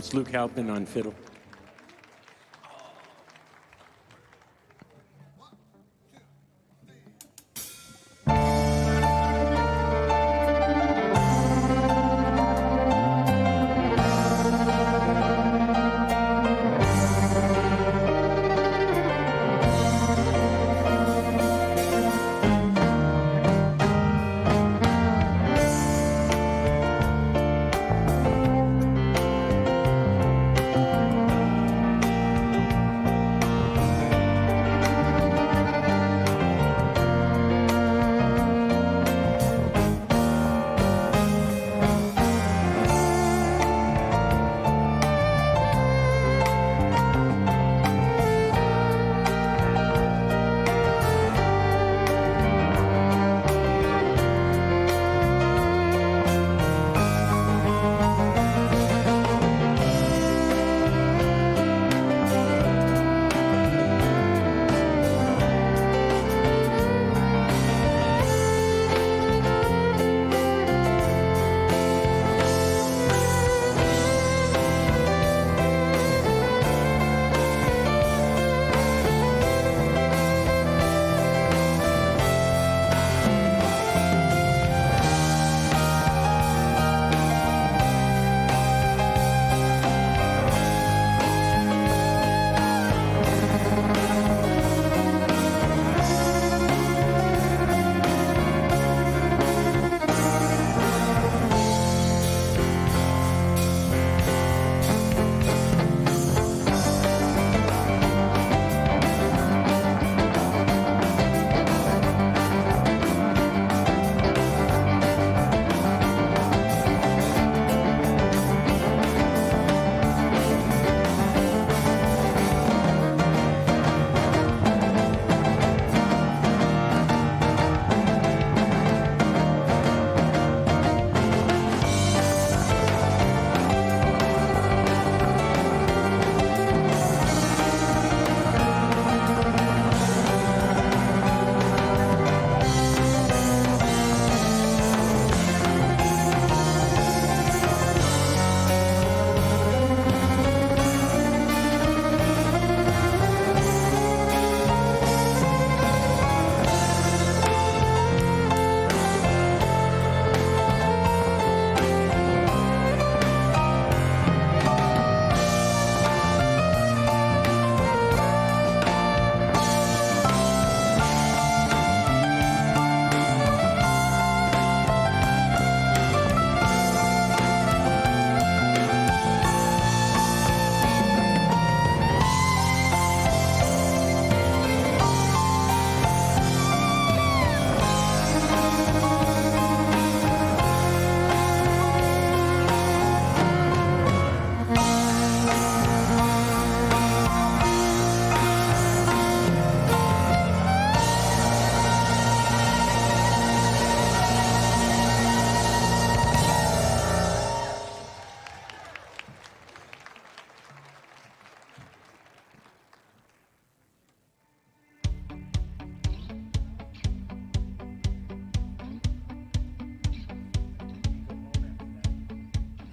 That's Luke Halpin on fiddle.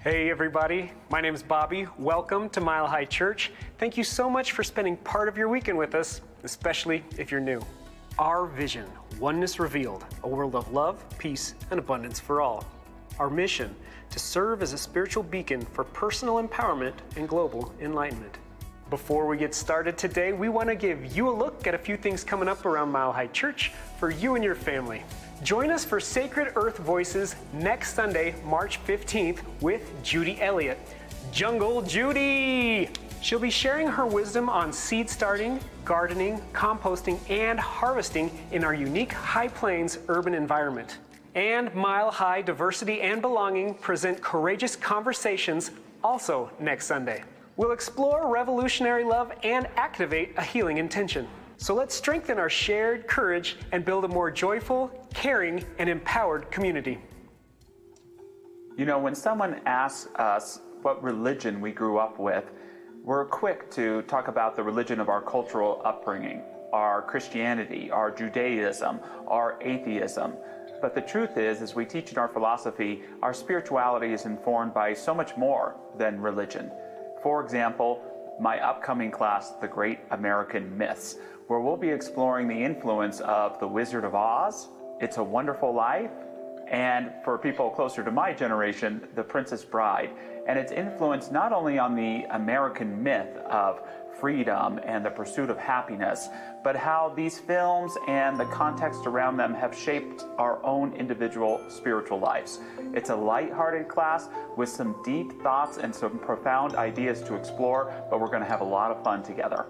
Hey everybody, my name is Bobby. Welcome to Mile High Church. Thank you so much for spending part of your weekend with us, especially if you're new. Our vision, Oneness Revealed, a world of love, peace, and abundance for all. Our mission, to serve as a spiritual beacon for personal empowerment and global enlightenment. Before we get started today, we want to give you a look at a few things coming up around Mile High Church for you and your family. Join us for Sacred Earth Voices next Sunday, March 15th with Judy Elliott. Jungle Judy! She'll be sharing her wisdom on seed starting, gardening, composting, and harvesting in our unique High Plains urban environment. And Mile High Diversity and Belonging present Courageous Conversations also next Sunday. We'll explore revolutionary love and activate a healing intention. So let's strengthen our shared courage and build a more joyful, caring, and empowered community. You know, when someone asks us what religion we grew up with, we're quick to talk about the religion of our cultural upbringing, our Christianity, our Judaism, our atheism. But the truth is, as we teach in our philosophy, our spirituality is informed by so much more than religion. For example, my upcoming class, The Great American Myths, where we'll be exploring the influence of The Wizard of Oz, It's a Wonderful Life, and for people closer to my generation, The Princess Bride, and its influence not only on the American myth of freedom and the pursuit of happiness, but how these films and the context around them have shaped our own individual spiritual lives. It's a lighthearted class with some deep thoughts and some profound ideas to explore, but we're going to have a lot of fun together.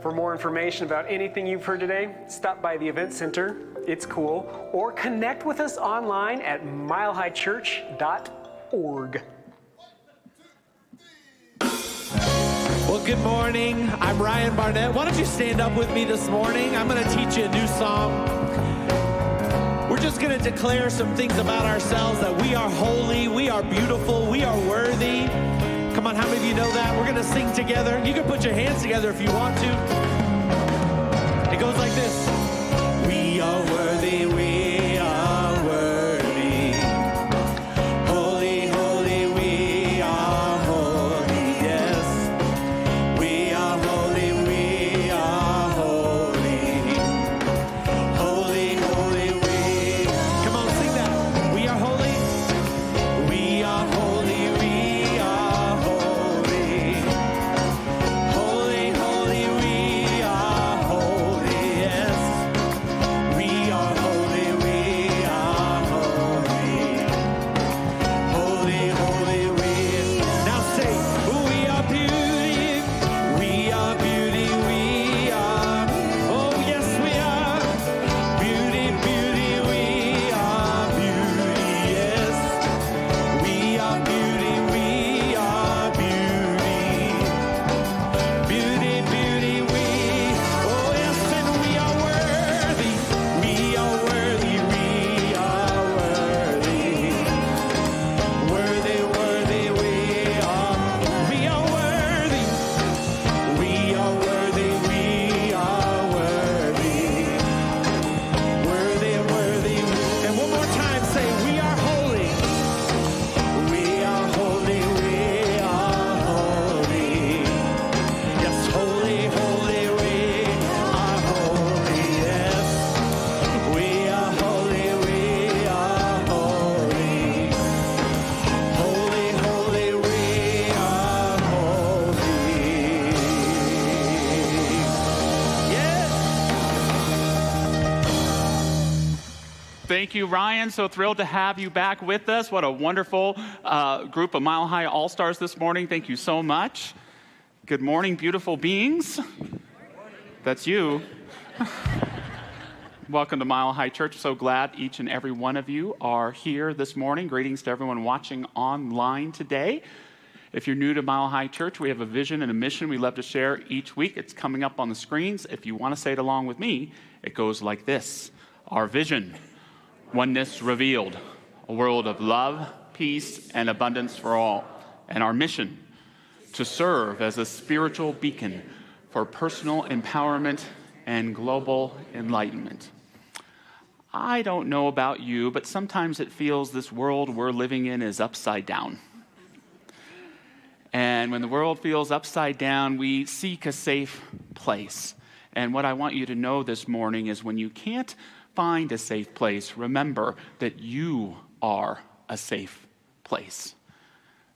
For more information about anything you've heard today, stop by the Event Center, It's Cool, or connect with us online at milehighchurch.org. Well, good morning. I'm Ryan Barnett. Why don't you stand up with me this morning? I'm going to teach you a new song. We're just going to declare some things about ourselves, that we are holy, we are beautiful, we are worthy. Come on, how many of you know that? We're going to sing together. You can put your hands together if you want to. It goes like this. We are worthy, we are worthy. Holy, holy, we are holy, yes. We are holy, we are holy. Holy, holy, we. Come on, sing that. We are holy. We are holy, we are holy. Holy, holy, we are holy, yes. We are holy, we are holy. Holy, holy, we. Now say, we are beauty, we are beauty, we are. Oh, yes, we are. Beauty, beauty, we are beauty, yes. We are beauty, we are beauty. Beauty, beauty, we. Oh, yes, and we are worthy. We are worthy, we are worthy. Worthy, worthy, we are. We are worthy. We are worthy, we are worthy. Worthy, worthy. And one more time, say, we are holy. We are holy, we are holy. Yes, holy, holy, we are holy, yes. We are holy, we are holy. Holy, holy, we are holy. Yes. Thank you, Ryan. So thrilled to have you back with us. What a wonderful group of Mile High All-Stars this morning. Thank you so much. Good morning, beautiful beings. That's you. Welcome to Mile High Church. So glad each and every one of you are here this morning. Greetings to everyone watching online today. If you're new to Mile High Church, we have a vision and a mission we love to share each week. It's coming up on the screens. If you want to say it along with me, it goes like this. Our vision, oneness revealed, a world of love, peace, and abundance for all. And our mission, to serve as a spiritual beacon for personal empowerment and global enlightenment. I don't know about you, but sometimes it feels this world we're living in is upside down. And when the world feels upside down, we seek a safe place. And what I want you to know this morning is when you can't find a safe place, remember that you are a safe place.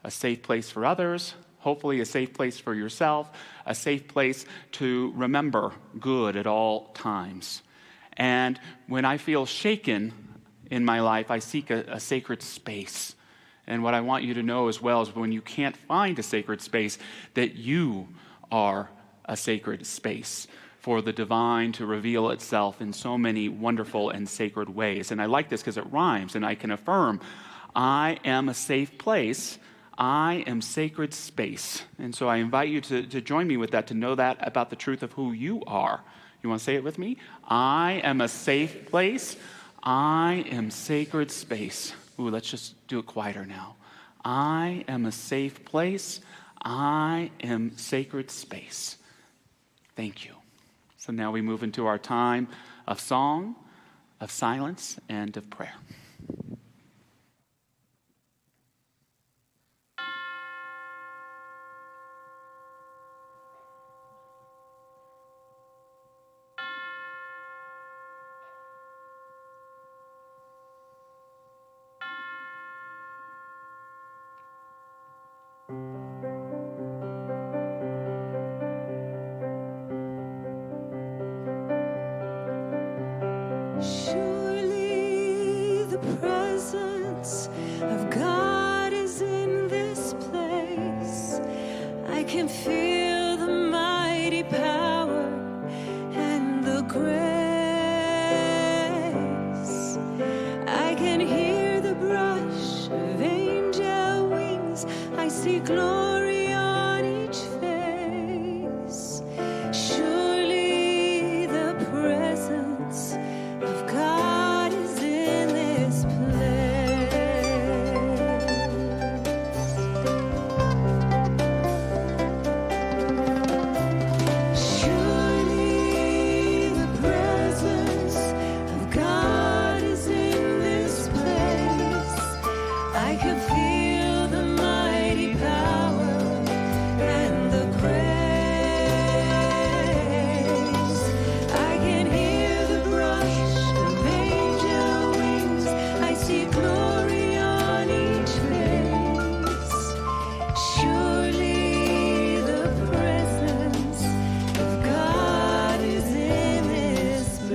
A safe place for others, hopefully a safe place for yourself, a safe place to remember good at all times. And when I feel shaken in my life, I seek a sacred space. And what I want you to know as well is when you can't find a sacred space, that you are a sacred space for the divine to reveal itself in so many wonderful and sacred ways. And I like this because it rhymes, and I can affirm, I am a safe place. I am sacred space. And so I invite you to join me with that, to know that about the truth of who you are. You want to say it with me? I am a safe place. I am sacred space. Ooh, let's just do it quieter now. I am a safe place. I am sacred space. Thank you. So now we move into our time of song, of silence, and of prayer. Surely the presence of God is in this place. I can feel the mighty power and the grace. I can hear the brush of angel wings. I see glory on each face. Surely the presence of God is in this place. Surely the presence of God is in this place. I can feel the mighty power and the grace. I can hear the brush of angel wings. I see glory on each face. Surely the presence of God is in this place.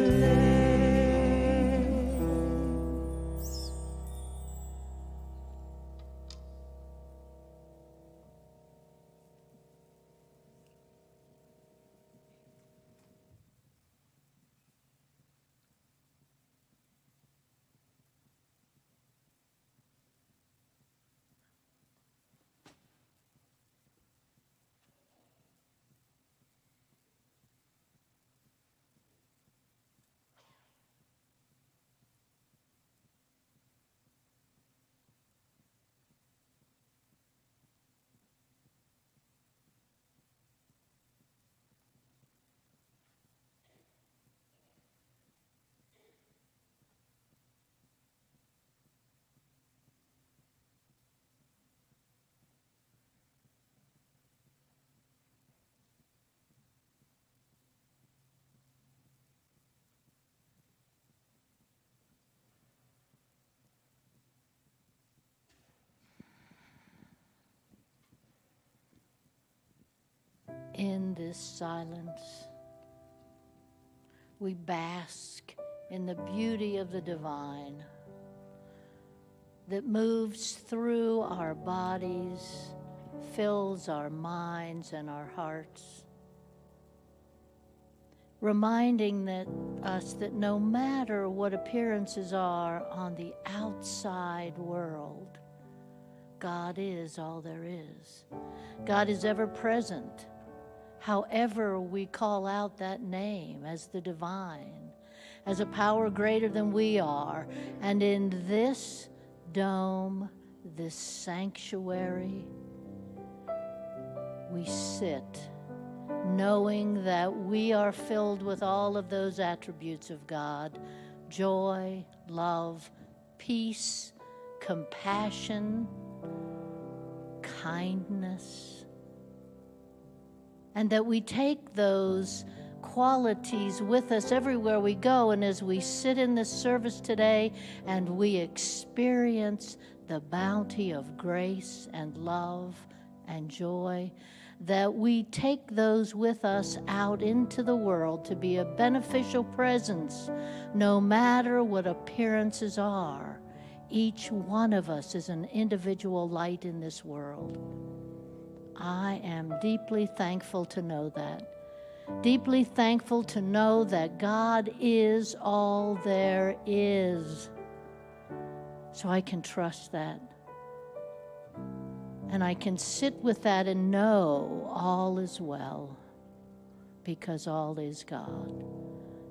In this silence, we bask in the beauty of the divine that moves through our bodies, fills our minds and our hearts, reminding us that no matter what appearances are on the outside world, God is all there is. God is ever present. However we call out that name as the divine, as a power greater than we are. And in this dome, this sanctuary, we sit, knowing that we are filled with all of those attributes of God: joy, love, peace, compassion, kindness. And that we take those qualities with us everywhere we go. And as we sit in this service today and we experience the bounty of grace and love and joy, that we take those with us out into the world to be a beneficial presence, no matter what appearances are. Each one of us is an individual light in this world. I am deeply thankful to know that. Deeply thankful to know that God is all there is. So I can trust that. And I can sit with that and know all is well, because all is God.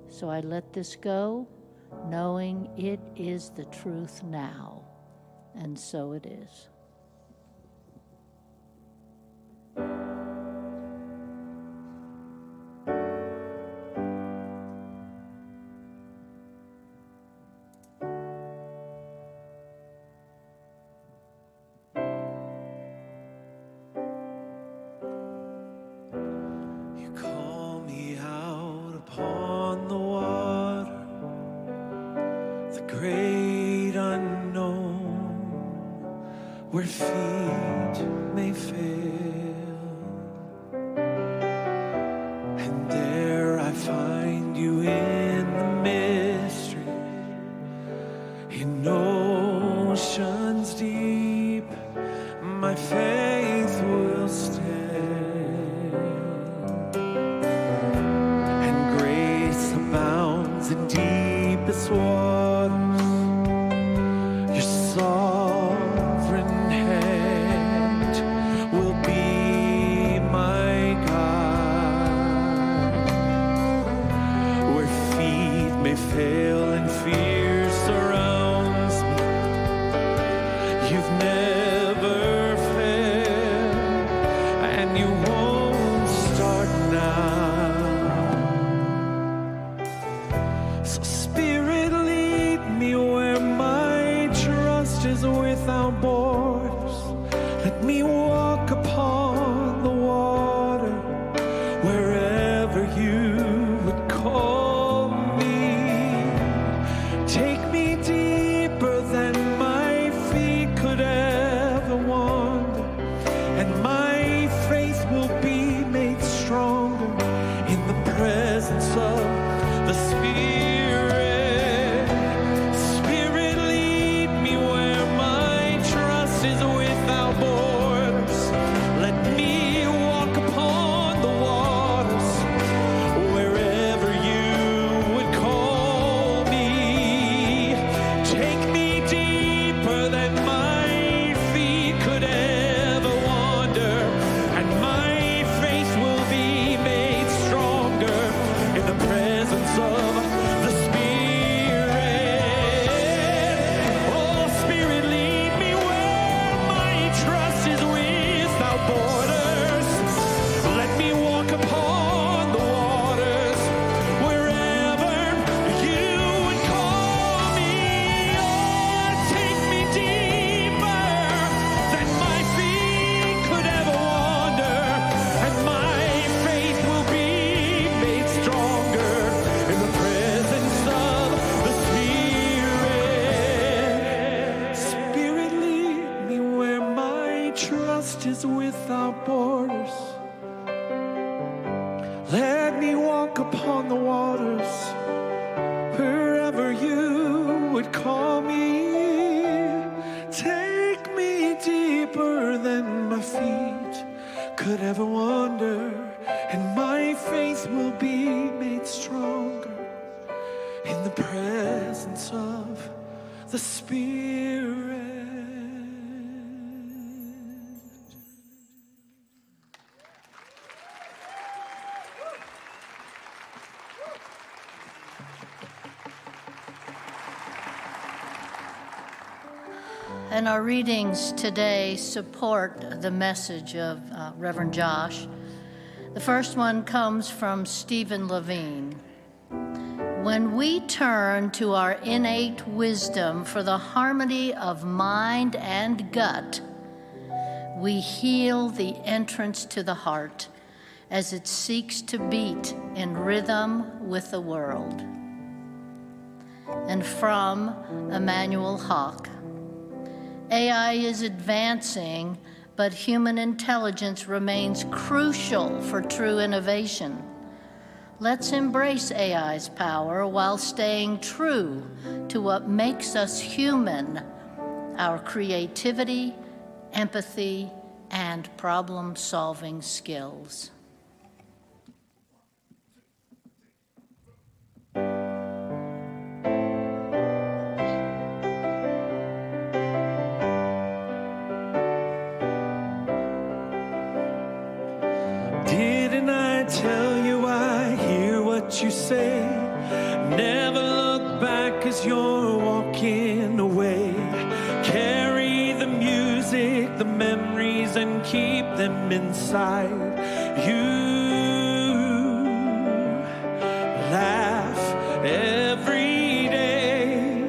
So I let this go, knowing it is the truth now. And so it is. where feet may fail. And there I find you in the mystery, in oceans deep, my faith will stand. And grace abounds in deepest waters, your sovereign hand will be my guide. Where feet may fail and fear surrounds me, you've never failed, and you won't start now. So Spirit, lead me where my trust is without borders. Let me walk upon the water wherever you would call me. Take me deeper than my feet could ever wander, and my faith will be made stronger in the presence of the Spirit. Spirit, lead me where my trust is without borders. Let me walk upon the waters wherever you would call me. Take me deeper than my feet could ever wander, and my faith will be made stronger in the presence of the Spirit. Oh, Spirit, lead me where my trust is without borders. Let me walk upon the waters wherever you would call me. Oh, take me deeper than my feet could ever wander, and my faith will be made stronger in the presence of the Spirit. Spirit, lead me where my trust is without borders. Let me walk upon the waters wherever you would call me. Take me deeper than my feet could ever wander, and my faith will be made stronger in the presence of the Spirit. And our readings today support the message of Reverend Josh. The first one comes from Stephen Levine. When we turn to our innate wisdom for the harmony of mind and gut, we heal the entrance to the heart as it seeks to beat in rhythm with the world. And from Emmanuel Hawk, AI is advancing, but human intelligence remains crucial for true innovation. Let's embrace AI's power while staying true to what makes us human, our creativity, empathy, and problem-solving skills. Didn't I tell you I hear what you say? Never look back as you're walking away. Carry the music, the memories, and keep them inside you. Laugh every day.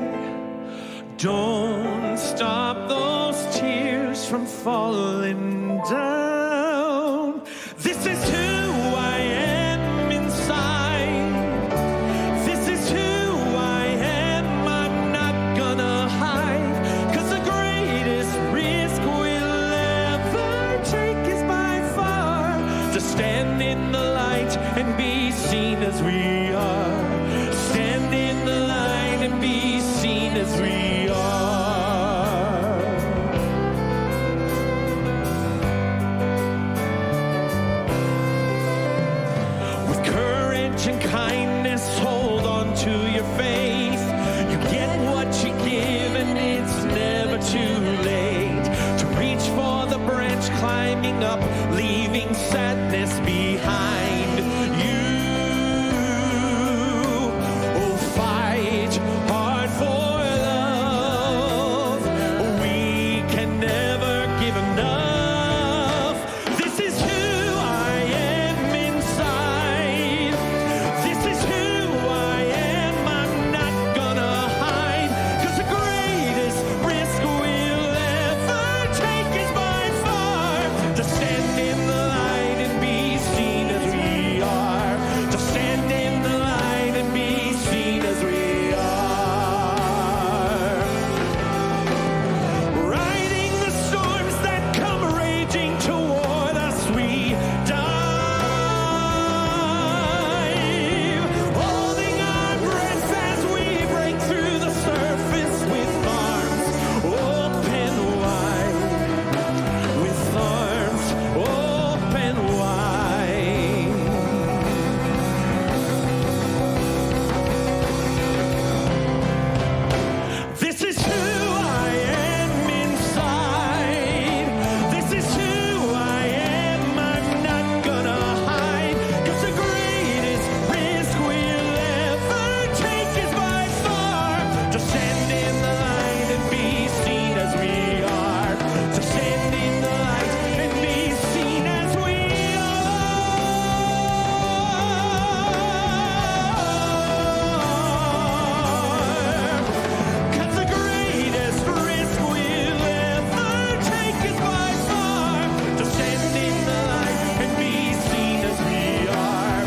Don't stop those tears from falling down. This is who I am inside. This is who I am. I'm not gonna hide. 'Cause the greatest risk courage and kindness, hold on to your faith. You get what you give, and it's never too late to reach for the branch, climbing up, leaving sadness behind you. Oh, fight hard for love. We can never give enough. This is who I am inside. This is who I am. I'm not gonna hide. 'Cause the greatest risk we'll ever take is by far to stand in the light and be seen as we are. To stand in the light and be seen as we are. Riding the storms that come raging toward us, we dive. Holding our breath as we break through the surface with arms open wide. With arms open wide. This is who I am inside. This is who I am. I'm not gonna hide. 'Cause the greatest risk we'll ever take is by far to stand in the light and be seen as we are. To stand in the light and be seen as we are. 'Cause the greatest risk we'll ever take is by far to stand in the light and be seen as we are.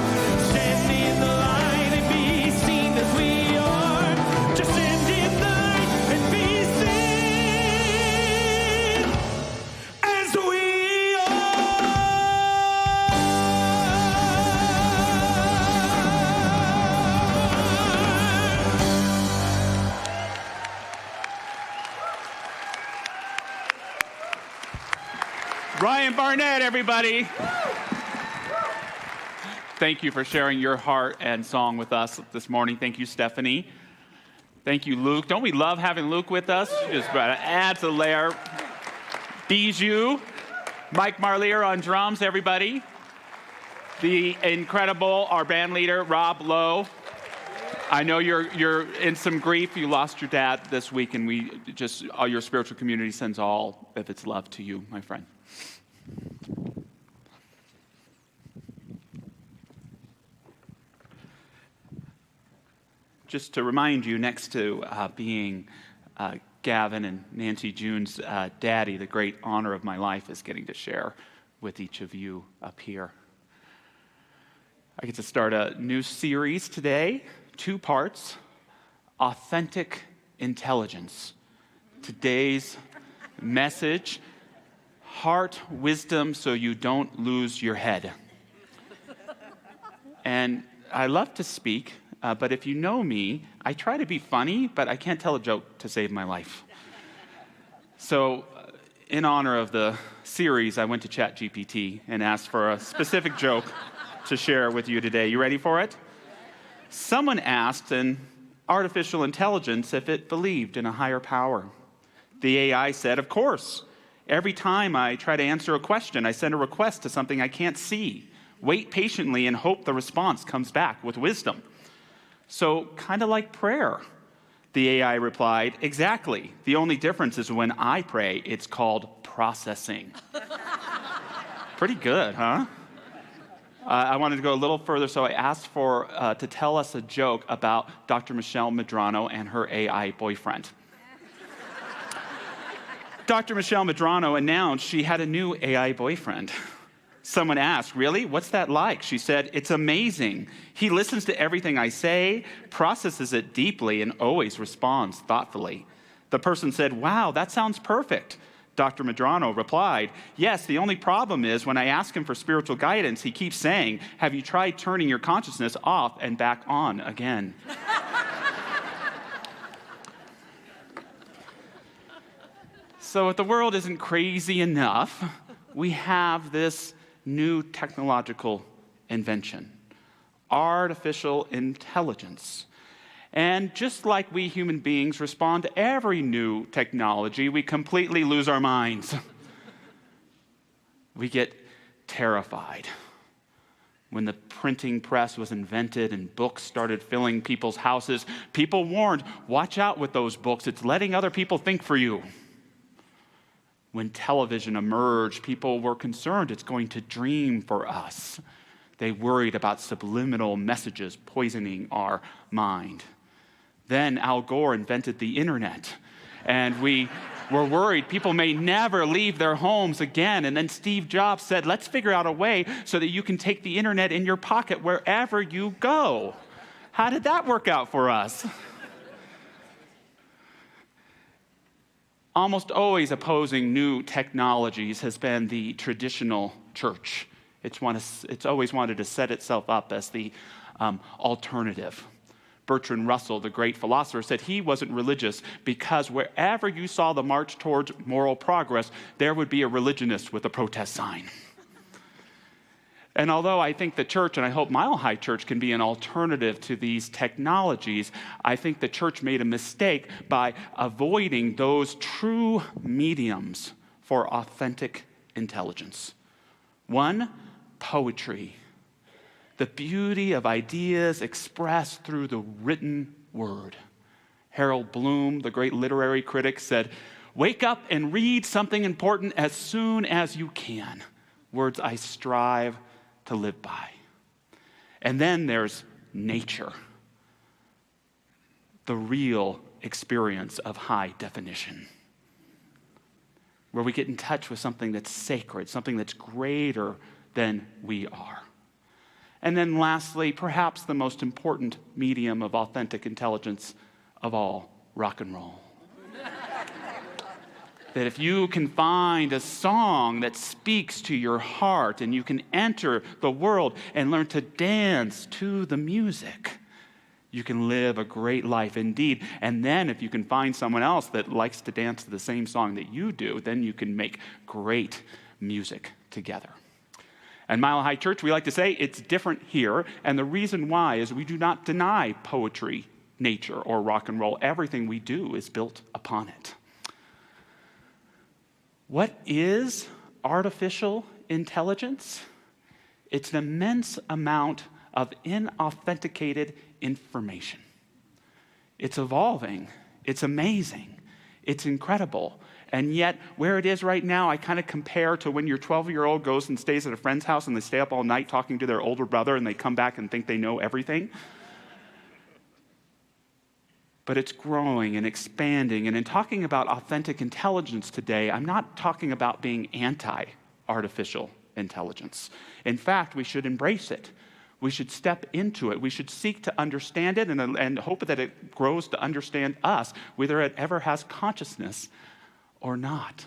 Stand in the light and be seen as we are. To stand in the light and be seen as we Ryan Barnett, everybody. Thank you for sharing your heart and song with us this morning. Thank you, Stephanie. Thank you, Luke. Don't we love having Luke with us? Just adds a layer. Bijou, Mike Marlier on drums, everybody. The incredible, our band leader, Rob Lowe. I know you're in some grief. You lost your dad this week, and we just, all your spiritual community sends all of its love to you, my friend. Just to remind you, next to being Gavin and Nancy June's daddy, the great honor of my life is getting to share with each of you up here. I get to start a new series today, 2 parts, Authentic Intelligence. Today's message, heart wisdom so you don't lose your head. And I love to speak, but if you know me, I try to be funny, but I can't tell a joke to save my life. So in honor of the series, I went to ChatGPT and asked for a specific joke to share with you today. You ready for it? Someone asked an artificial intelligence if it believed in a higher power. The AI said, of course. Every time I try to answer a question, I send a request to something I can't see. Wait patiently and hope the response comes back with wisdom. So, kind of like prayer. The AI replied, exactly. The only difference is when I pray, it's called processing. Pretty good, huh? I wanted to go a little further, so I asked for to tell us a joke about Dr. Michelle Medrano and her AI boyfriend. Dr. Michelle Medrano announced she had a new AI boyfriend. Someone asked, really? What's that like? She said, it's amazing. He listens to everything I say, processes it deeply, and always responds thoughtfully. The person said, wow, that sounds perfect. Dr. Medrano replied, yes, the only problem is when I ask him for spiritual guidance, he keeps saying, have you tried turning your consciousness off and back on again? So if the world isn't crazy enough, we have this new technological invention, artificial intelligence. And just like we human beings respond to every new technology, we completely lose our minds. We get terrified. When the printing press was invented and books started filling people's houses, people warned, watch out with those books. It's letting other people think for you. When television emerged, people were concerned it's going to dream for us. They worried about subliminal messages poisoning our mind. Then Al Gore invented the internet, and we were worried people may never leave their homes again. And then Steve Jobs said, let's figure out a way so that you can take the internet in your pocket wherever you go. How did that work out for us? Almost always opposing new technologies has been the traditional church. It's always wanted to set itself up as the alternative. Bertrand Russell, the great philosopher, said he wasn't religious because wherever you saw the march towards moral progress, there would be a religionist with a protest sign. And although I think the church, and I hope Mile High Church can be an alternative to these technologies, I think the church made a mistake by avoiding those true mediums for authentic intelligence. One, poetry. The beauty of ideas expressed through the written word. Harold Bloom, the great literary critic, said, wake up and read something important as soon as you can. Words I strive to live by. And then there's nature. The real experience of high definition. Where we get in touch with something that's sacred, something that's greater than we are. And then lastly, perhaps the most important medium of authentic intelligence of all, rock and roll. That if you can find a song that speaks to your heart and you can enter the world and learn to dance to the music, you can live a great life indeed. And then if you can find someone else that likes to dance to the same song that you do, then you can make great music together. At Mile High Church, we like to say it's different here, and the reason why is we do not deny poetry, nature, or rock and roll. Everything we do is built upon it. What is artificial intelligence? It's an immense amount of inauthenticated information. It's evolving, it's amazing, it's incredible. And yet, where it is right now, I kind of compare to when your 12-year-old goes and stays at a friend's house and they stay up all night talking to their older brother and they come back and think they know everything. But it's growing and expanding. And in talking about authentic intelligence today, I'm not talking about being anti-artificial intelligence. In fact, we should embrace it. We should step into it. We should seek to understand it and hope that it grows to understand us, whether it ever has consciousness or not.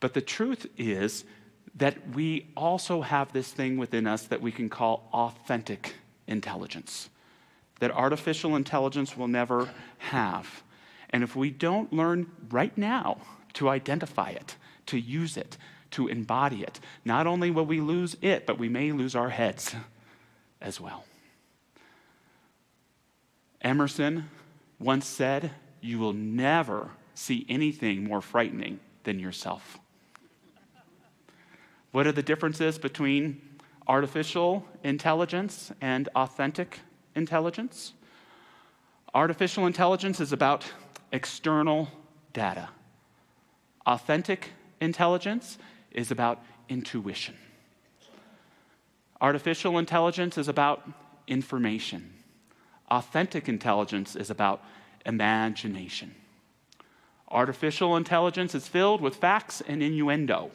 But the truth is that we also have this thing within us that we can call authentic intelligence, that artificial intelligence will never have. And if we don't learn right now to identify it, to use it, to embody it, not only will we lose it, but we may lose our heads as well. Emerson once said, you will never see anything more frightening than yourself. What are the differences between artificial intelligence and authentic intelligence? Artificial intelligence is about external data. Authentic intelligence is about intuition. Artificial intelligence is about information. Authentic intelligence is about imagination. Artificial intelligence is filled with facts and innuendo.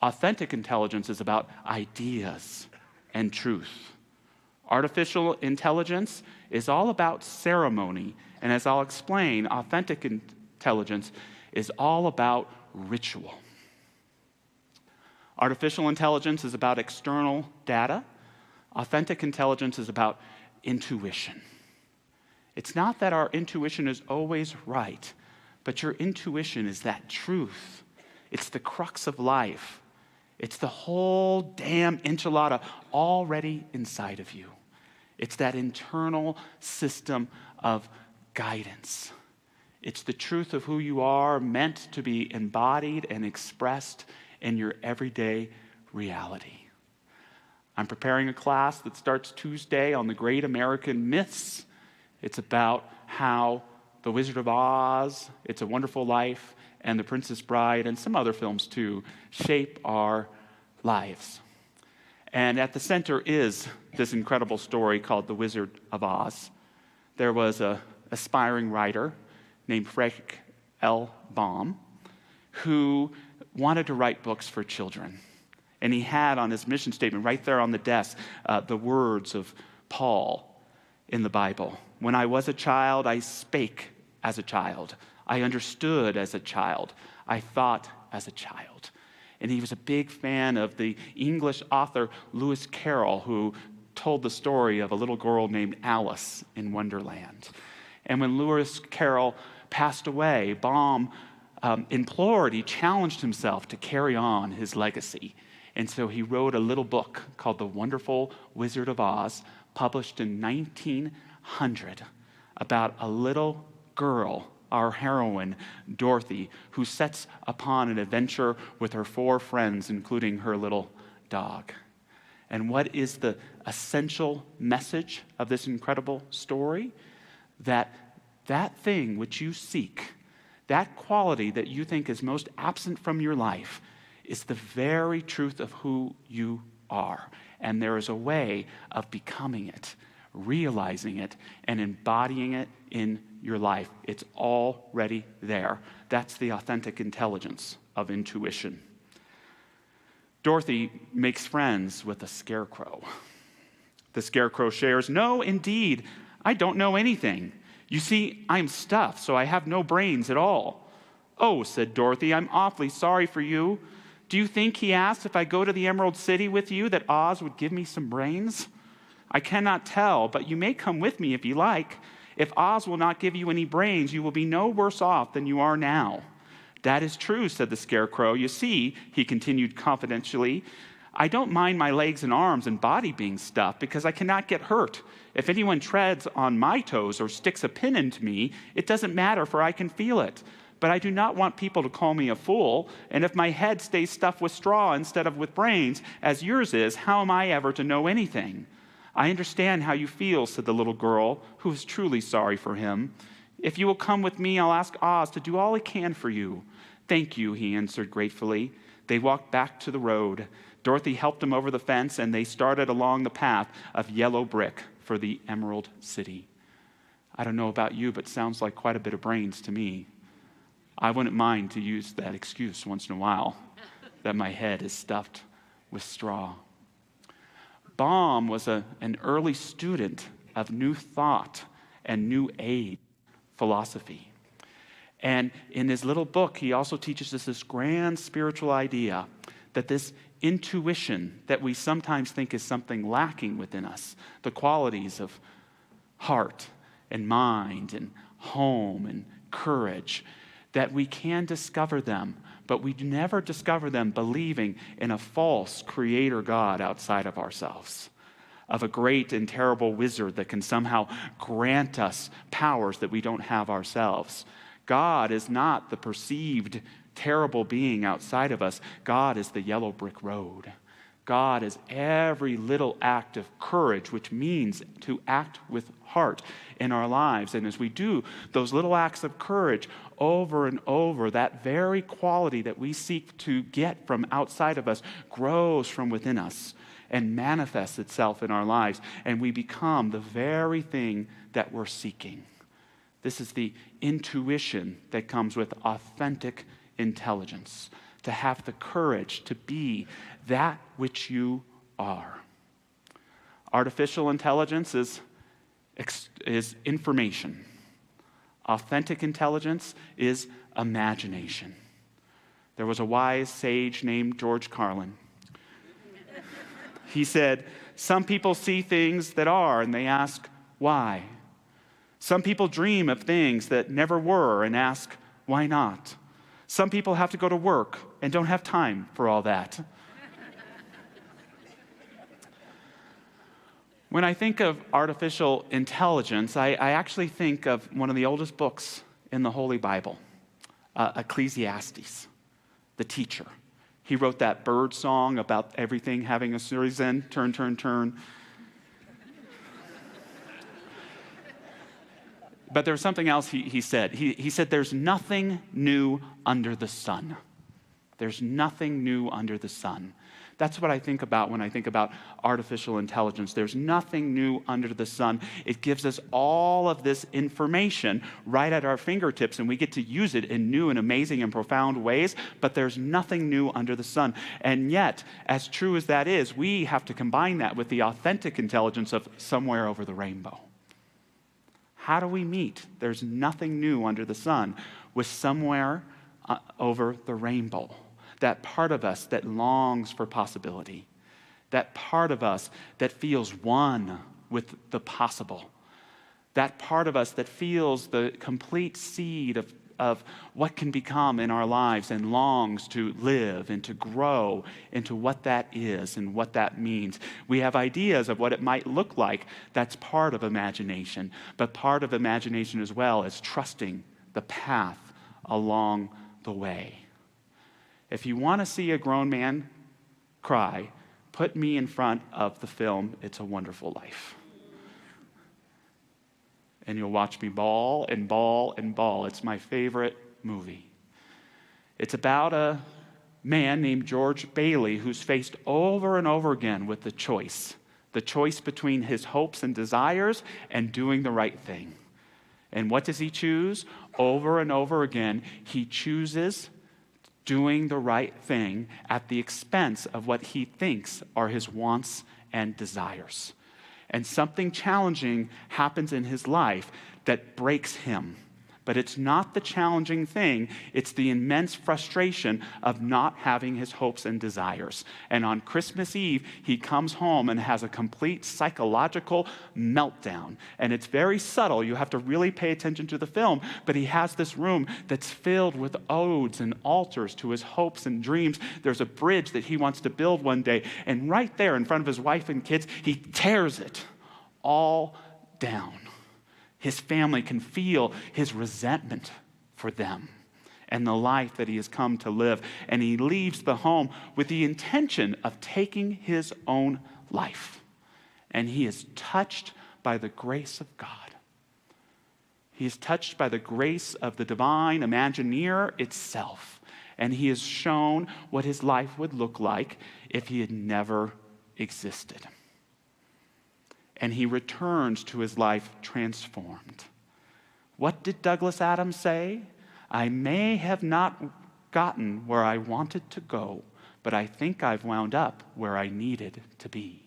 Authentic intelligence is about ideas and truth. Artificial intelligence is all about ceremony, and as I'll explain, authentic intelligence is all about ritual. Artificial intelligence is about external data. Authentic intelligence is about intuition. It's not that our intuition is always right, but your intuition is that truth. It's the crux of life. It's the whole damn enchilada already inside of you. It's that internal system of guidance. It's the truth of who you are, meant to be embodied and expressed in your everyday reality. I'm preparing a class that starts Tuesday on the great American myths. It's about how The Wizard of Oz, It's a Wonderful Life, and The Princess Bride, and some other films too, shape our lives. And at the center is this incredible story called The Wizard of Oz. There was an aspiring writer named Frederick L. Baum who wanted to write books for children. And he had on his mission statement right there on the desk the words of Paul in the Bible. When I was a child, I spake as a child. I understood as a child. I thought as a child. And he was a big fan of the English author Lewis Carroll, who told the story of a little girl named Alice in Wonderland. And when Lewis Carroll passed away, Baum he challenged himself to carry on his legacy. And so he wrote a little book called The Wonderful Wizard of Oz, published in 1900, about a little girl, our heroine, Dorothy, who sets upon an adventure with her 4 friends, including her little dog. And what is the essential message of this incredible story? That thing which you seek, that quality that you think is most absent from your life, is the very truth of who you are. And there is a way of becoming it, realizing it, and embodying it in your life. It's already there. That's the authentic intelligence of intuition. Dorothy makes friends with a scarecrow. The scarecrow shares, "No, indeed, I don't know anything. You see, I'm stuffed, so I have no brains at all." "Oh," said Dorothy, "I'm awfully sorry for you. Do you think," he asked, "if I go to the Emerald City with you, that Oz would give me some brains?" "I cannot tell, but you may come with me if you like. If Oz will not give you any brains, you will be no worse off than you are now." "That is true," said the scarecrow. "You see," he continued confidentially, "I don't mind my legs and arms and body being stuffed because I cannot get hurt. If anyone treads on my toes or sticks a pin into me, it doesn't matter, for I can feel it. But I do not want people to call me a fool, and if my head stays stuffed with straw instead of with brains, as yours is, how am I ever to know anything?" "I understand how you feel," said the little girl, who was truly sorry for him. "If you will come with me, I'll ask Oz to do all he can for you." "Thank you," he answered gratefully. They walked back to the road. Dorothy helped him over the fence, and they started along the path of yellow brick for the Emerald City. I don't know about you, but sounds like quite a bit of brains to me. I wouldn't mind to use that excuse once in a while, that my head is stuffed with straw. Baum was an early student of New Thought and New Age philosophy. And in his little book, he also teaches us this grand spiritual idea that this intuition that we sometimes think is something lacking within us, the qualities of heart and mind and home and courage, that we can discover them, but we never discover them believing in a false creator God outside of ourselves, of a great and terrible wizard that can somehow grant us powers that we don't have ourselves. God is not the perceived terrible being outside of us. God is the yellow brick road. God is every little act of courage, which means to act with heart in our lives. And as we do those little acts of courage over and over, that very quality that we seek to get from outside of us grows from within us and manifests itself in our lives. And we become the very thing that we're seeking. This is the intuition that comes with authentic intelligence, to have the courage to be that which you are. Artificial intelligence is information. Authentic intelligence is imagination. There was a wise sage named George Carlin. He said, "Some people see things that are, and they ask, why? Some people dream of things that never were and ask, why not? Some people have to go to work and don't have time for all that." When I think of artificial intelligence, I actually think of one of the oldest books in the Holy Bible, Ecclesiastes, the teacher. He wrote that bird song about everything having a season, turn, turn, turn. But there was something else he said. He said, there's nothing new under the sun. There's nothing new under the sun. That's what I think about when I think about artificial intelligence. There's nothing new under the sun. It gives us all of this information right at our fingertips, and we get to use it in new and amazing and profound ways, but there's nothing new under the sun. And yet, as true as that is, we have to combine that with the authentic intelligence of somewhere over the rainbow. How do we meet there's nothing new under the sun with somewhere over the rainbow? That part of us that longs for possibility, that part of us that feels one with the possible, that part of us that feels the complete seed of what can become in our lives and longs to live and to grow into what that is and what that means. We have ideas of what it might look like. That's part of imagination, but part of imagination as well is trusting the path along the way. If you want to see a grown man cry, put me in front of the film It's a Wonderful Life. And you'll watch me bawl and bawl and bawl. It's my favorite movie. It's about a man named George Bailey who's faced over and over again with the choice between his hopes and desires and doing the right thing. And what does he choose? Over and over again, he chooses doing the right thing at the expense of what he thinks are his wants and desires. And something challenging happens in his life that breaks him. But it's not the challenging thing, it's the immense frustration of not having his hopes and desires. And on Christmas Eve, he comes home and has a complete psychological meltdown. And it's very subtle, you have to really pay attention to the film, but he has this room that's filled with odes and altars to his hopes and dreams. There's a bridge that he wants to build one day, and right there in front of his wife and kids, he tears it all down. His family can feel his resentment for them and the life that he has come to live. And he leaves the home with the intention of taking his own life. And he is touched by the grace of God. He is touched by the grace of the divine Imagineer itself. And he is shown what his life would look like if he had never existed. And he returns to his life transformed. What did Douglas Adams say? I may have not gotten where I wanted to go, but I think I've wound up where I needed to be.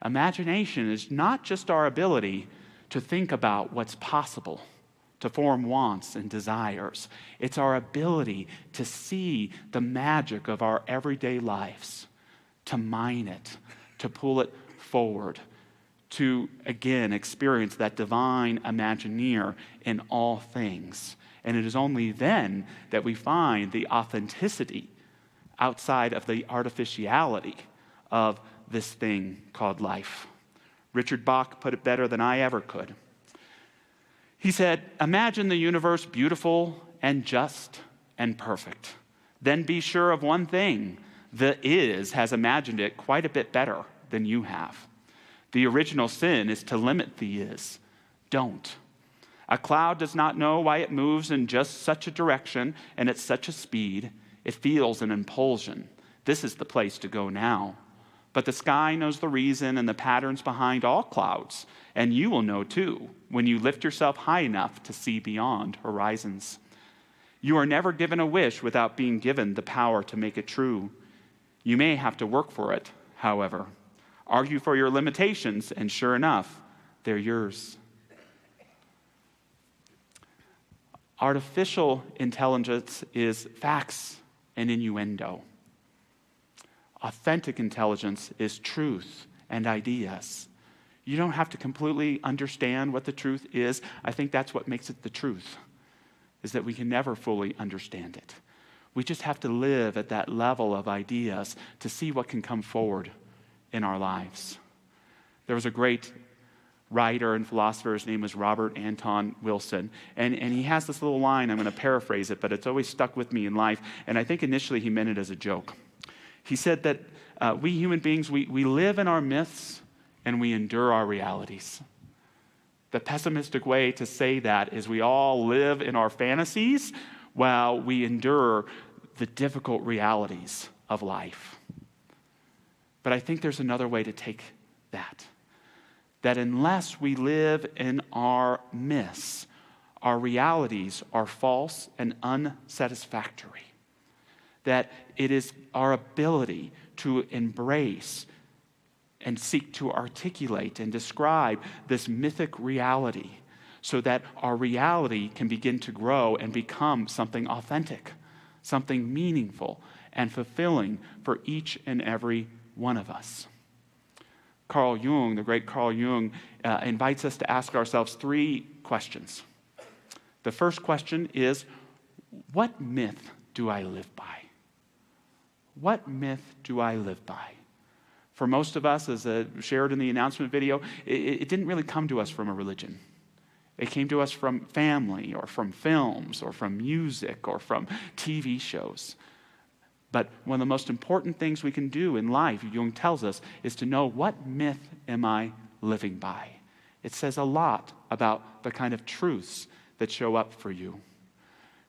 Imagination is not just our ability to think about what's possible, to form wants and desires. It's our ability to see the magic of our everyday lives, to mine it, to pull it forward, to, again, experience that divine Imagineer in all things. And it is only then that we find the authenticity outside of the artificiality of this thing called life. Richard Bach put it better than I ever could. He said, imagine the universe beautiful and just and perfect. Then be sure of one thing, the is has imagined it quite a bit better than you have. The original sin is to limit the is. Don't. A cloud does not know why it moves in just such a direction and at such a speed. It feels an impulsion. This is the place to go now. But the sky knows the reason and the patterns behind all clouds. And you will know too when you lift yourself high enough to see beyond horizons. You are never given a wish without being given the power to make it true. You may have to work for it, however. Argue for your limitations, and sure enough, they're yours. Artificial intelligence is facts and innuendo. Authentic intelligence is truth and ideas. You don't have to completely understand what the truth is. I think that's what makes it the truth, is that we can never fully understand it. We just have to live at that level of ideas to see what can come forward in our lives. There was a great writer and philosopher. His name was Robert Anton Wilson. And he has this little line, I'm going to paraphrase it, but it's always stuck with me in life. And I think initially he meant it as a joke. He said that we human beings, we live in our myths and we endure our realities. The pessimistic way to say that is we all live in our fantasies while we endure the difficult realities of life. But I think there's another way to take that. That unless we live in our myths, our realities are false and unsatisfactory. That it is our ability to embrace and seek to articulate and describe this mythic reality so that our reality can begin to grow and become something authentic, something meaningful and fulfilling for each and every one of us. Carl Jung, the great Carl Jung, invites us to ask ourselves 3 questions. The first question is, what myth do I live by? What myth do I live by? For most of us, as shared in the announcement video, it didn't really come to us from a religion. It came to us from family or from films or from music or from TV shows. But one of the most important things we can do in life, Jung tells us, is to know what myth am I living by. It says a lot about the kind of truths that show up for you.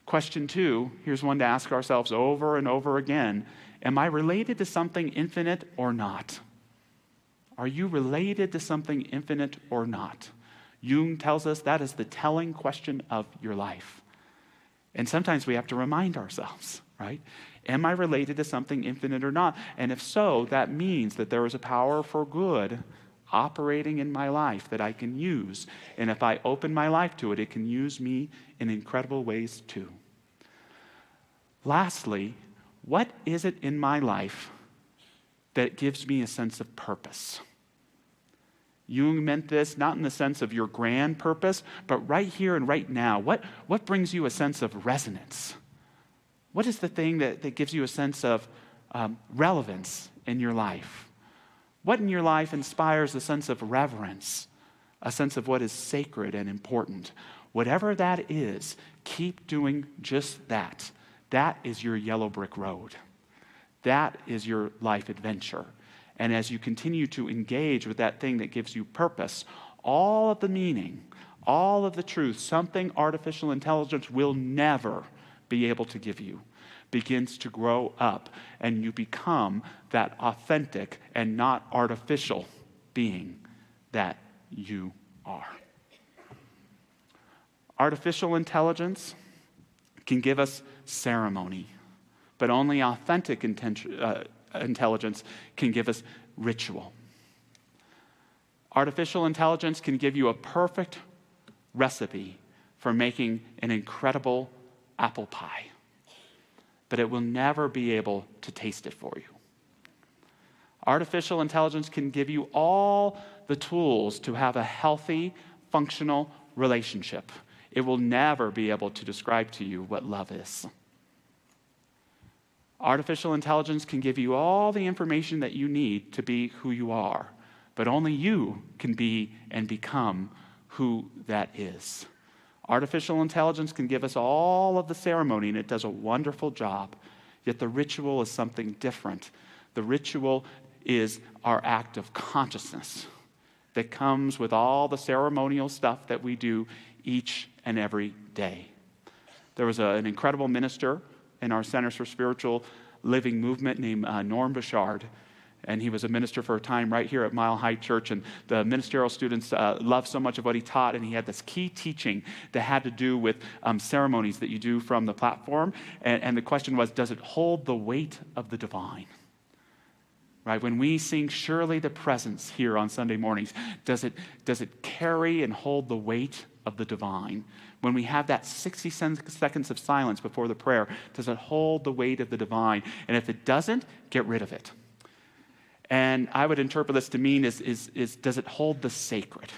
Question 2, here's one to ask ourselves over and over again. Am I related to something infinite or not? Are you related to something infinite or not? Jung tells us that is the telling question of your life. And sometimes we have to remind ourselves, right? Am I related to something infinite or not? And if so, that means that there is a power for good operating in my life that I can use. And if I open my life to it, it can use me in incredible ways too. Lastly, what is it in my life that gives me a sense of purpose? Jung meant this not in the sense of your grand purpose, but right here and right now. What brings you a sense of resonance? What is the thing that gives you a sense of relevance in your life? What in your life inspires a sense of reverence, a sense of what is sacred and important? Whatever that is, keep doing just that. That is your yellow brick road. That is your life adventure. And as you continue to engage with that thing that gives you purpose, all of the meaning, all of the truth, something artificial intelligence will never be able to give you, begins to grow up, and you become that authentic and not artificial being that you are. Artificial intelligence can give us ceremony, but only authentic intelligence can give us ritual. Artificial intelligence can give you a perfect recipe for making an incredible apple pie, but it will never be able to taste it for you. Artificial intelligence can give you all the tools to have a healthy, functional relationship. It will never be able to describe to you what love is. Artificial intelligence can give you all the information that you need to be who you are, but only you can be and become who that is. Artificial intelligence can give us all of the ceremony, and it does a wonderful job, yet the ritual is something different. The ritual is our act of consciousness that comes with all the ceremonial stuff that we do each and every day. There was an incredible minister in our Centers for Spiritual Living movement named Norm Bouchard, and he was a minister for a time right here at Mile High Church, and the ministerial students loved so much of what he taught, and he had this key teaching that had to do with ceremonies that you do from the platform, and the question was, does it hold the weight of the divine? Right? When we sing Surely the Presence here on Sunday mornings, does it carry and hold the weight of the divine? When we have that 60 seconds of silence before the prayer, does it hold the weight of the divine? And if it doesn't, get rid of it. And I would interpret this to mean is does it hold the sacred?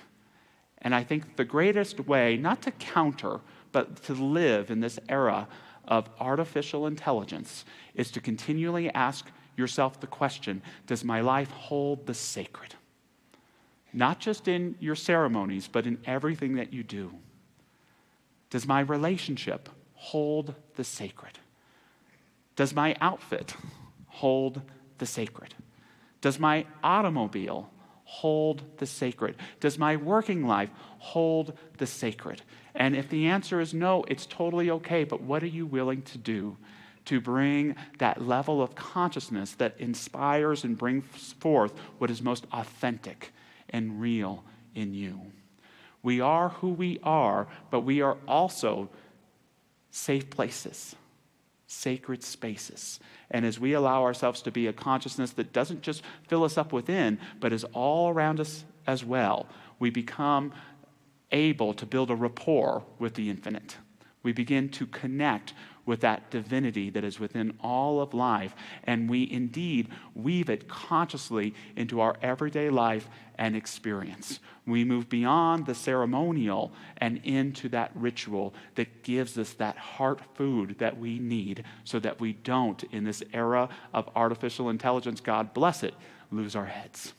And I think the greatest way, not to counter, but to live in this era of artificial intelligence, is to continually ask yourself the question, does my life hold the sacred? not just in your ceremonies, but in everything that you do? Does my relationship hold the sacred? Does my outfit hold the sacred? Does my automobile hold the sacred? Does my working life hold the sacred? And if the answer is no, it's totally okay, but what are you willing to do to bring that level of consciousness that inspires and brings forth what is most authentic and real in you? We are who we are, but we are also safe places, sacred spaces. And as we allow ourselves to be a consciousness that doesn't just fill us up within, but is all around us as well, we become able to build a rapport with the infinite. We begin to connect with that divinity that is within all of life, and we indeed weave it consciously into our everyday life and experience. We move beyond the ceremonial and into that ritual that gives us that heart food that we need so that we don't, in this era of artificial intelligence, God bless it, lose our heads.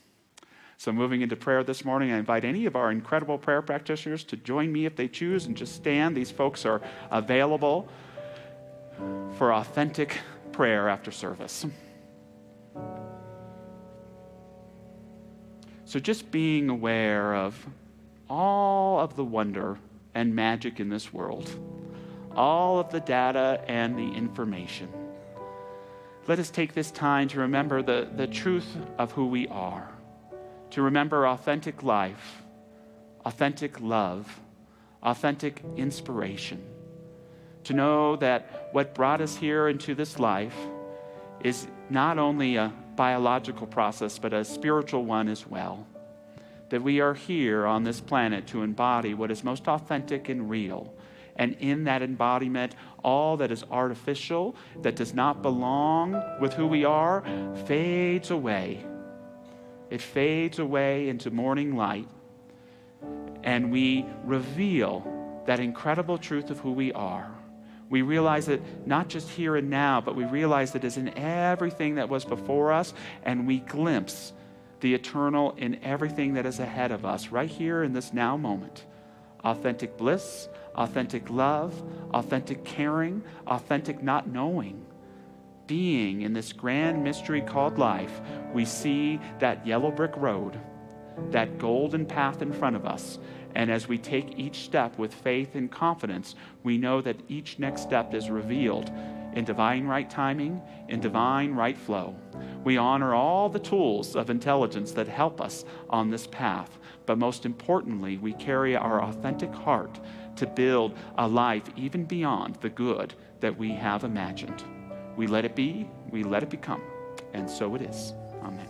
So moving into prayer this morning, I invite any of our incredible prayer practitioners to join me if they choose and just stand. These folks are available for authentic prayer after service. So just being aware of all of the wonder and magic in this world, all of the data and the information. Let us take this time to remember the truth of who we are, to remember authentic life, authentic love, authentic inspiration, to know that what brought us here into this life is not only a biological process, but a spiritual one as well. That we are here on this planet to embody what is most authentic and real. And in that embodiment, all that is artificial, that does not belong with who we are, fades away. It fades away into morning light. And we reveal that incredible truth of who we are. We realize it not just here and now, but we realize it is in everything that was before us, and we glimpse the eternal in everything that is ahead of us, right here in this now moment. Authentic bliss, authentic love, authentic caring, authentic not knowing. Being in this grand mystery called life, we see that yellow brick road, that golden path in front of us. And as we take each step with faith and confidence, we know that each next step is revealed in divine right timing, in divine right flow. We honor all the tools of intelligence that help us on this path, but most importantly, we carry our authentic heart to build a life even beyond the good that we have imagined. We let it be, we let it become, and so it is. Amen.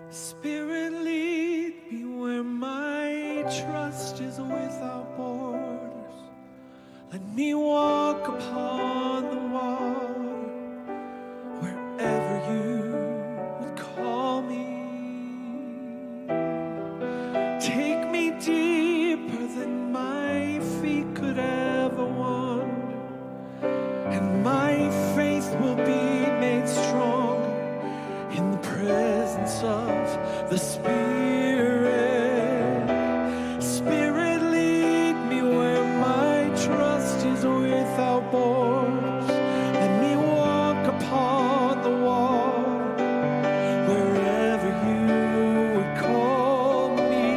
Spirit, lead me where my trust is without borders. Let me walk upon the water wherever you would call me. Take me deeper than my feet could ever wander, and my faith will be made strong in the presence of the Spirit. Spirit, lead me where my trust is without borders. Let me walk upon the water wherever you would call me.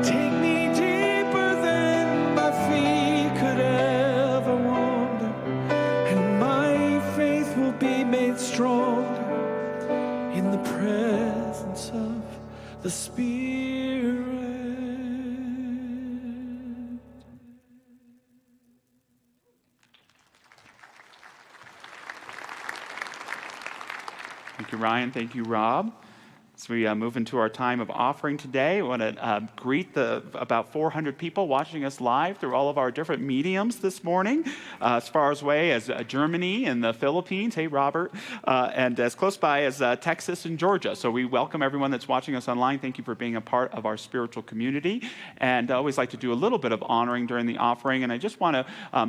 Take me deeper than my feet could ever wander, and my faith will be made strong in the presence of the Spirit. Thank you, Ryan. Thank you, Rob. As we move into our time of offering today, I want to greet the about 400 people watching us live through all of our different mediums this morning, as far away as Germany and the Philippines, hey Robert, and as close by as Texas and Georgia. So we welcome everyone that's watching us online. Thank you for being a part of our spiritual community. And I always like to do a little bit of honoring during the offering. And I just want to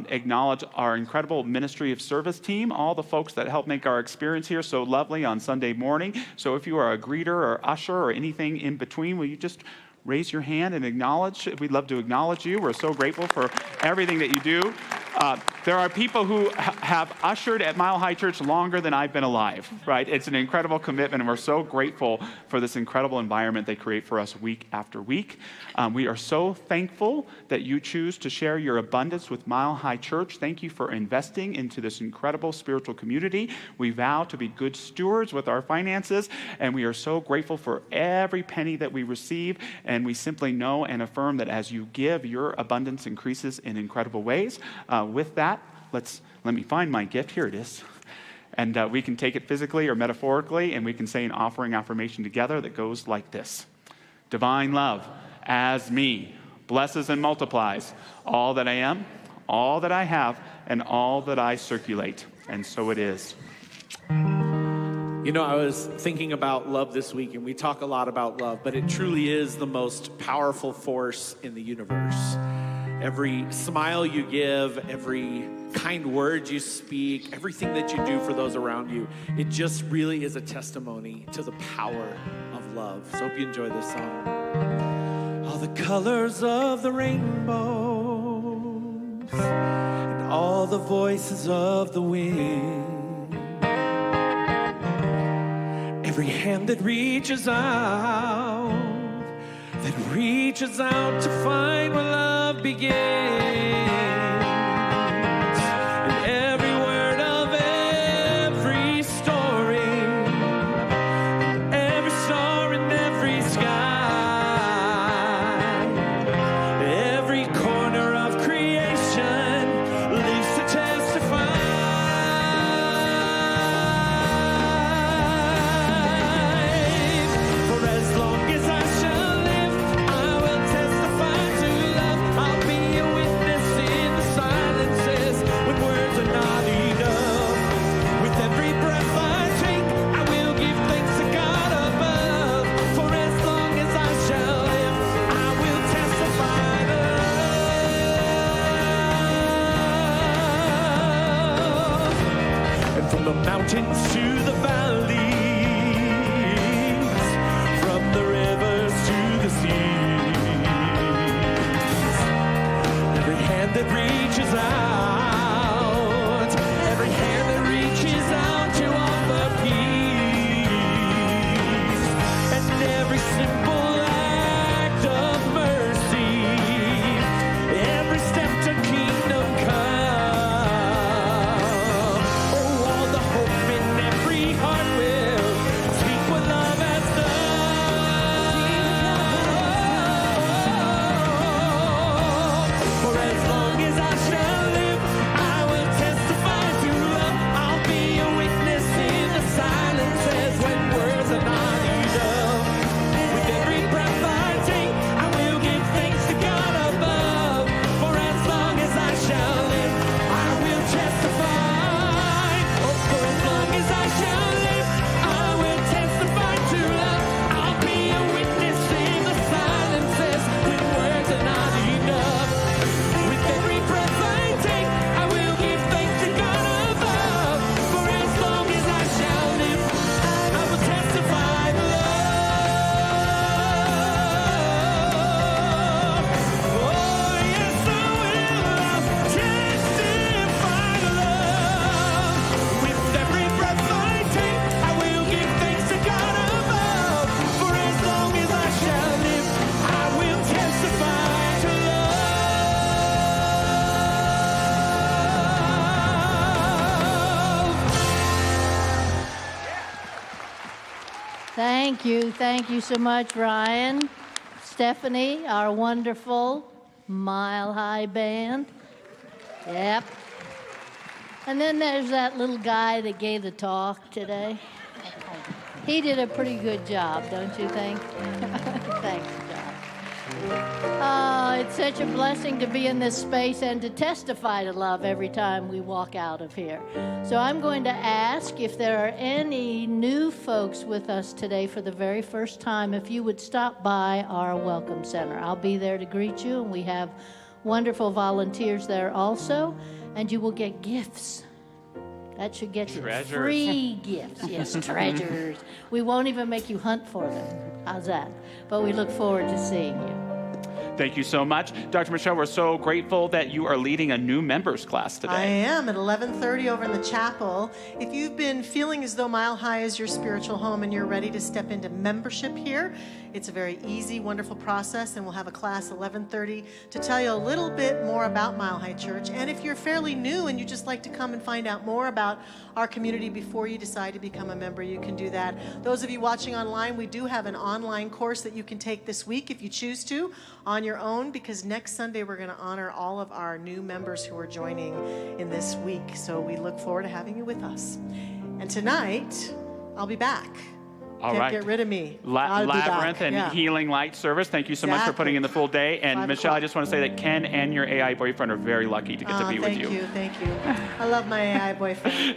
acknowledge our incredible Ministry of Service team, all the folks that help make our experience here so lovely on Sunday morning. So if you are a greeter or usher or anything in between, will you just raise your hand and acknowledge? We'd love to acknowledge you. We're so grateful for everything that you do. There are people who have ushered at Mile High Church longer than I've been alive, right? It's an incredible commitment, and we're so grateful for this incredible environment they create for us week after week. We are so thankful that you choose to share your abundance with Mile High Church. Thank you for investing into this incredible spiritual community. We vow to be good stewards with our finances, and we are so grateful for every penny that we receive, and we simply know and affirm that as you give, your abundance increases in incredible ways. With that, let me find my gift. Here it is. And we can take it physically or metaphorically, and we can say an offering affirmation together that goes like this. Divine love, as me, blesses and multiplies all that I am, all that I have, and all that I circulate. And so it is. You know, I was thinking about love this week, and we talk a lot about love, but it truly is the most powerful force in the universe. Every smile you give, every kind word you speak, everything that you do for those around you, it just really is a testimony to the power of love. So hope you enjoy this song. All the colors of the rainbows and all the voices of the wind, every hand that reaches out to find where love begins. And every word of every story, every star in every sky, every corner of creation lives to testify. For as long as I shall live, I will testify to love. I'll be a witness in the silences when words are not enough. With every breath I take, I will give thanks to God above. For as long as I shall live, I will testify to love. And from the mountains to the valleys, from the rivers to the seas, every hand that reaches out, every hand that reaches out to offer peace, and every simple act of mercy, every step to kingdom come. Oh, all the hope in every heart will speak what love has done. For as long as I shall live, I will testify to love. I'll be a witness in the silences when words are not enough. With every breath I take, I will give thanks to God above. For as long as I shall live, I will testify. Oh, for as long as I shall live, I will testify to love. I'll be a witness in the silences when words are not enough. With every breath I take, I will give thanks to God above. For as long as I shall live, I will testify to love. Oh, yes, I will testify to love. With every breath I take, I will give thanks to God above. For as long as I shall live, I will testify to love. Thank you so much, Ryan. Stephanie, our wonderful Mile High Band. Yep. And then there's that little guy that gave the talk today. He did a pretty good job, don't you think? Thanks, Josh. It's such a blessing to be in this space and to testify to love every time we walk out of here. So I'm going to ask if there are any new folks with us today for the very first time, if you would stop by our Welcome Center. I'll be there to greet you, and we have wonderful volunteers there also, and you will get gifts. That should get you free gifts. Yes, treasures. We won't even make you hunt for them. How's that? But we look forward to seeing you. Thank you so much. Dr. Michelle, we're so grateful that you are leading a new members class today. I am at 11:30 over in the chapel. If you've been feeling as though Mile High is your spiritual home and you're ready to step into membership here, it's a very easy, wonderful process, and we'll have a class 11:30 to tell you a little bit more about Mile High Church. And if you're fairly new and you just like to come and find out more about our community before you decide to become a member, you can do that. Those of you watching online, we do have an online course that you can take this week if you choose to on your own, because next Sunday we're going to honor all of our new members who are joining in this week. So we look forward to having you with us. And tonight, I'll be back. All Can't right. get rid of me. Labyrinth and Healing Light service. Thank you so much for putting in the full day. And 5 Michelle, I o'clock. just want to say that Ken and your AI boyfriend are very lucky to get to be with you. Thank you. I love my AI boyfriend.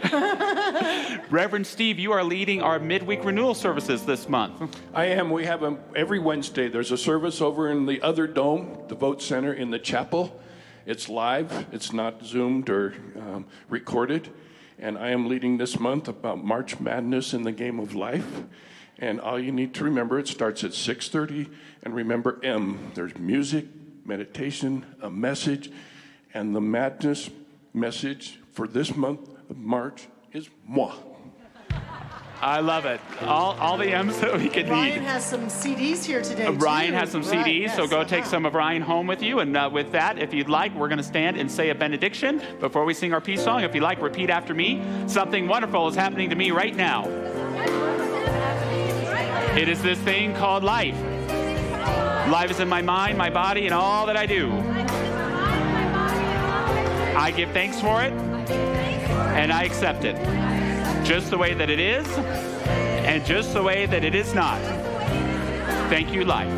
Reverend Steve, you are leading our midweek renewal services this month. I am. We have every Wednesday. There's a service over in the other dome, the Vote Center in the chapel. It's live. It's not Zoomed or recorded. And I am leading this month about March Madness in the game of life. And all you need to remember, it starts at 6:30. And remember M. There's music, meditation, a message. And the madness message for this month of March is moi. I love it. All the M's that we could Ryan need. has some CDs here today, too. Ryan has some Right, CDs, yes, so go take some of Ryan home with you. And with that, if you'd like, we're going to stand and say a benediction before we sing our peace song. If you'd like, repeat after me. Something wonderful is happening to me right now. It is this thing called life. Life is in my mind, my body, and all that I do. I give thanks for it, and I accept it. Just the way that it is, and just the way that it is not. Thank you, life.